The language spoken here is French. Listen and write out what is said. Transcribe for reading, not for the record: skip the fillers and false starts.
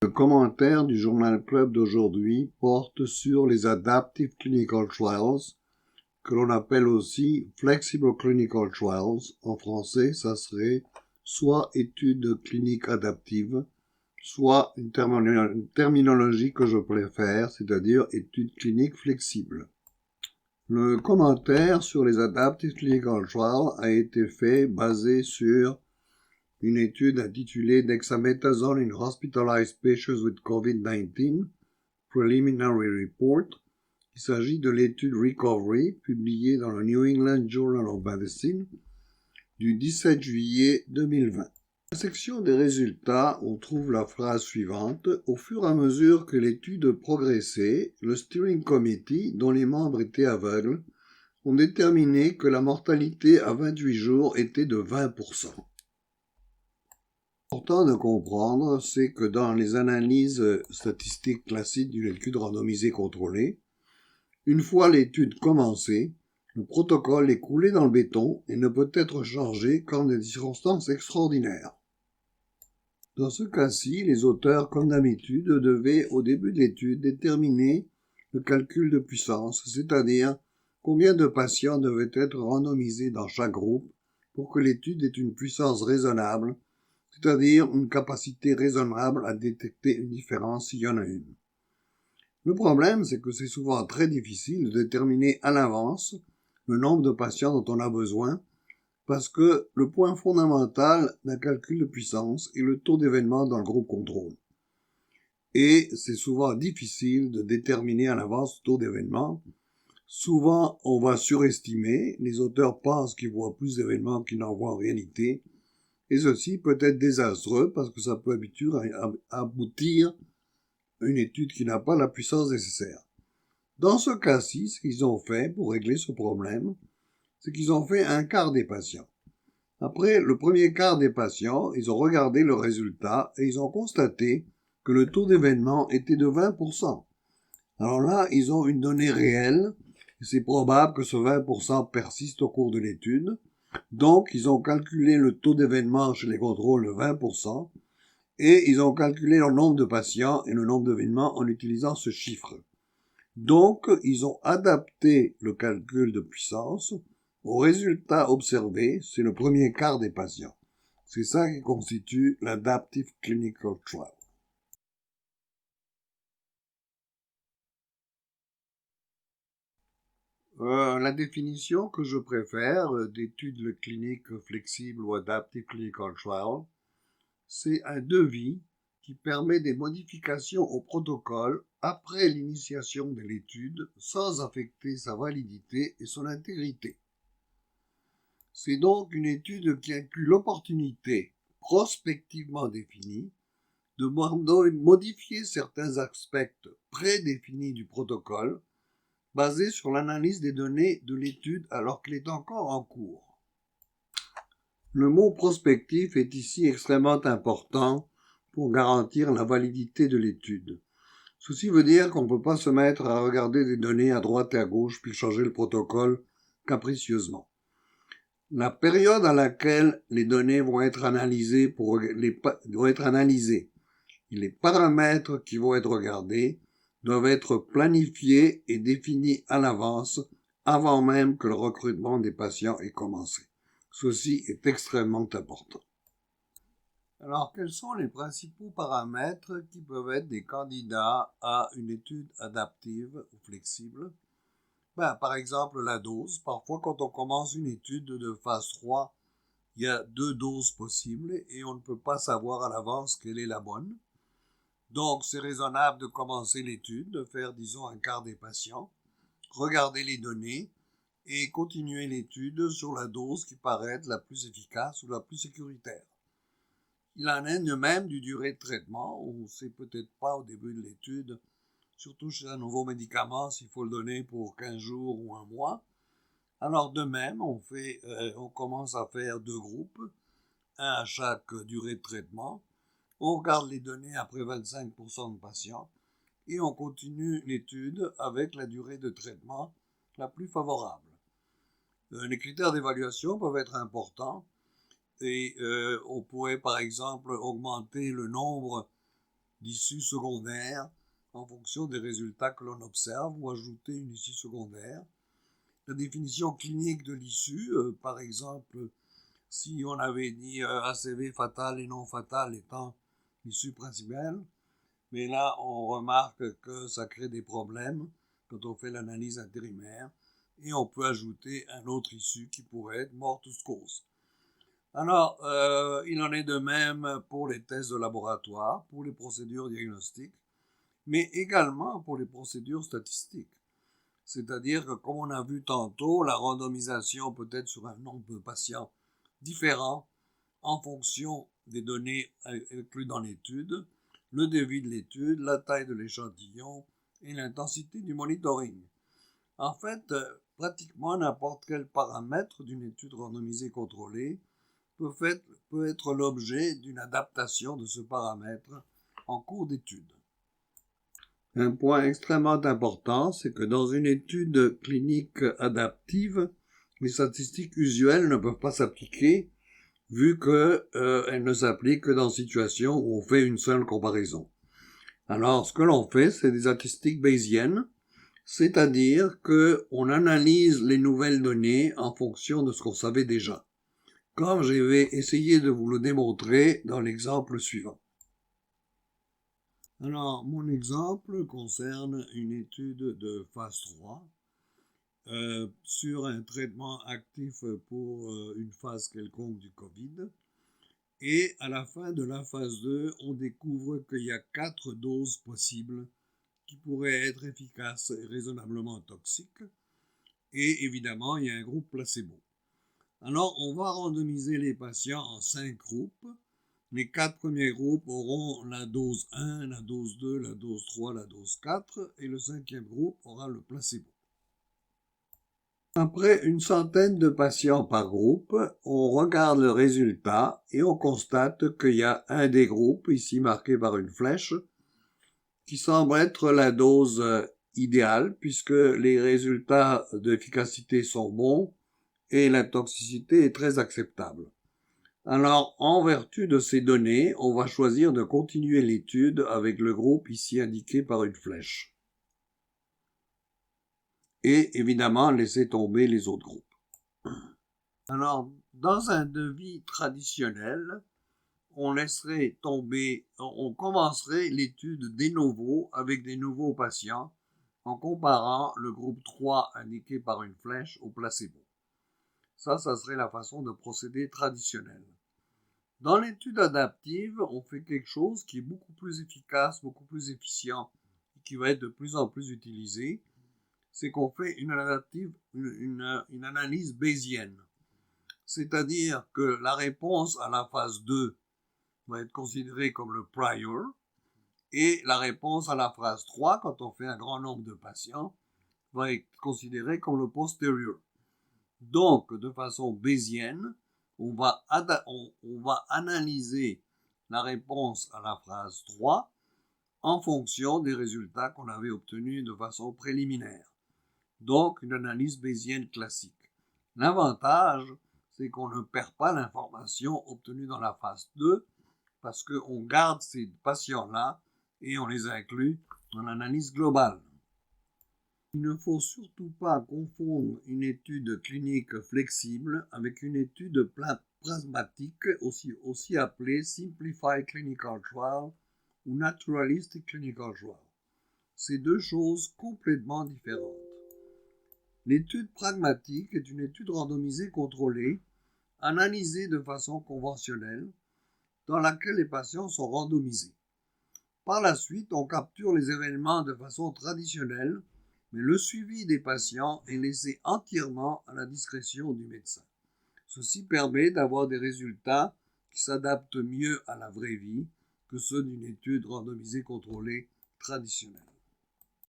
Le commentaire du Journal Club d'aujourd'hui porte sur les Adaptive Clinical Trials, que l'on appelle aussi Flexible Clinical Trials. En français, ça serait soit études cliniques adaptives, soit une terminologie que je préfère, c'est-à-dire études cliniques flexibles. Le commentaire sur les Adaptive Clinical Trials a été fait basé sur une étude intitulée Dexamethasone in Hospitalized Patients with COVID-19, Preliminary Report. Il s'agit de l'étude Recovery, publiée dans le New England Journal of Medicine du 17 juillet 2020. Dans la section des résultats, on trouve la phrase suivante. Au fur et à mesure que l'étude progressait, le Steering Committee, dont les membres étaient aveugles, ont déterminé que la mortalité à 28 jours était de 20%. Important de comprendre, c'est que dans les analyses statistiques classiques d'une étude randomisée contrôlée, une fois l'étude commencée, le protocole est coulé dans le béton et ne peut être changé qu'en des circonstances extraordinaires. Dans ce cas-ci, les auteurs, comme d'habitude, devaient, au début de l'étude, déterminer le calcul de puissance, c'est-à-dire combien de patients devaient être randomisés dans chaque groupe pour que l'étude ait une puissance raisonnable, c'est-à-dire une capacité raisonnable à détecter une différence s'il y en a une. Le problème, c'est que c'est souvent très difficile de déterminer à l'avance le nombre de patients dont on a besoin, parce que le point fondamental d'un calcul de puissance est le taux d'événement dans le groupe contrôle. Et c'est souvent difficile de déterminer à l'avance le taux d'événement. Souvent, on va surestimer, les auteurs pensent qu'ils voient plus d'événements qu'ils n'en voient en réalité, et ceci peut être désastreux parce que ça peut aboutir à une étude qui n'a pas la puissance nécessaire. Dans ce cas-ci, ce qu'ils ont fait pour régler ce problème, c'est qu'ils ont fait un quart des patients. Après le premier quart des patients, ils ont regardé le résultat et ils ont constaté que le taux d'événement était de 20%. Alors là, ils ont une donnée réelle, et c'est probable que ce 20% persiste au cours de l'étude. Donc, ils ont calculé le taux d'événement chez les contrôles de 20%, et ils ont calculé le nombre de patients et le nombre d'événements en utilisant ce chiffre. Donc, ils ont adapté le calcul de puissance aux résultats observés, c'est le premier quart des patients. C'est ça qui constitue l'Adaptive Clinical Trial. La définition que je préfère d'études cliniques flexibles ou Adaptive Clinical Trial, c'est un devis qui permet des modifications au protocole après l'initiation de l'étude sans affecter sa validité et son intégrité. C'est donc une étude qui inclut l'opportunité, prospectivement définie, de modifier certains aspects prédéfinis du protocole basés sur l'analyse des données de l'étude alors qu'elle est encore en cours. Le mot prospectif est ici extrêmement important pour garantir la validité de l'étude. Ceci veut dire qu'on ne peut pas se mettre à regarder des données à droite et à gauche puis changer le protocole capricieusement. La période à laquelle les données vont être analysées et les paramètres qui vont être regardés doivent être planifiés et définis à l'avance avant même que le recrutement des patients ait commencé. Ceci est extrêmement important. Alors, quels sont les principaux paramètres qui peuvent être des candidats à une étude adaptive ou flexible? Par exemple, la dose. Parfois, quand on commence une étude de phase 3, il y a 2 doses possibles et on ne peut pas savoir à l'avance quelle est la bonne. Donc, c'est raisonnable de commencer l'étude, de faire, disons, un quart des patients, regarder les données et continuer l'étude sur la dose qui paraît être la plus efficace ou la plus sécuritaire. Il en est de même du durée de traitement. On ne sait peut-être pas au début de l'étude, surtout chez un nouveau médicament, s'il faut le donner pour 15 jours ou un mois. Alors de même, on commence à faire 2 groupes, un à chaque durée de traitement. On regarde les données après 25% de patients et on continue l'étude avec la durée de traitement la plus favorable. Les critères d'évaluation peuvent être importants et on pourrait par exemple augmenter le nombre d'issue secondaire en fonction des résultats que l'on observe ou ajouter une issue secondaire. La définition clinique de l'issue, par exemple, si on avait dit ACV fatal et non fatal étant l'issue principale, mais là on remarque que ça crée des problèmes quand on fait l'analyse intérimaire et on peut ajouter un autre issue qui pourrait être mortus cause. Alors, il en est de même pour les tests de laboratoire, pour les procédures diagnostiques, mais également pour les procédures statistiques. C'est-à-dire que, comme on a vu tantôt, la randomisation peut être sur un nombre de patients différents en fonction des données incluses dans l'étude, le devis de l'étude, la taille de l'échantillon et l'intensité du monitoring. En fait, pratiquement n'importe quel paramètre d'une étude randomisée contrôlée peut être l'objet d'une adaptation de ce paramètre en cours d'étude. Un point extrêmement important, c'est que dans une étude clinique adaptive, les statistiques usuelles ne peuvent pas s'appliquer vu qu'elles ne s'appliquent que dans situations où on fait une seule comparaison. Alors, ce que l'on fait, c'est des statistiques bayésiennes, c'est-à-dire qu'on analyse les nouvelles données en fonction de ce qu'on savait déjà, comme je vais essayer de vous le démontrer dans l'exemple suivant. Alors, mon exemple concerne une étude de phase 3 sur un traitement actif pour une phase quelconque du Covid. Et à la fin de la phase 2, on découvre qu'il y a 4 doses possibles qui pourraient être efficaces et raisonnablement toxiques. Et évidemment, il y a un groupe placebo. Alors, on va randomiser les patients en 5 groupes. Les 4 premiers groupes auront la dose 1, la dose 2, la dose 3, la dose 4, et le 5e groupe aura le placebo. Après une centaine de patients par groupe, on regarde le résultat et on constate qu'il y a un des groupes, ici marqué par une flèche, qui semble être la dose idéale puisque les résultats d'efficacité sont bons et la toxicité est très acceptable. Alors, en vertu de ces données, on va choisir de continuer l'étude avec le groupe ici indiqué par une flèche. Et évidemment, laisser tomber les autres groupes. Alors, dans un devis traditionnel, on laisserait tomber, on commencerait l'étude de novo avec des nouveaux patients en comparant le groupe 3 indiqué par une flèche au placebo. Ça serait la façon de procéder traditionnelle. Dans l'étude adaptive, on fait quelque chose qui est beaucoup plus efficace, beaucoup plus efficient, et qui va être de plus en plus utilisé. C'est qu'on fait une analyse bayésienne. C'est-à-dire que la réponse à la phase 2 va être considérée comme le prior, et la réponse à la phase 3, quand on fait un grand nombre de patients, va être considérée comme le posterior. Donc, de façon bayésienne, on va analyser la réponse à la phase 3 en fonction des résultats qu'on avait obtenus de façon préliminaire. Donc, une analyse bayésienne classique. L'avantage, c'est qu'on ne perd pas l'information obtenue dans la phase 2 parce qu'on garde ces patients-là et on les inclut dans l'analyse globale. Il ne faut surtout pas confondre une étude clinique flexible avec une étude pragmatique, aussi appelée Simplified Clinical Trial ou Naturalistic Clinical Trial. C'est deux choses complètement différentes. L'étude pragmatique est une étude randomisée contrôlée, analysée de façon conventionnelle, dans laquelle les patients sont randomisés. Par la suite, on capture les événements de façon traditionnelle, mais le suivi des patients est laissé entièrement à la discrétion du médecin. Ceci permet d'avoir des résultats qui s'adaptent mieux à la vraie vie que ceux d'une étude randomisée contrôlée traditionnelle.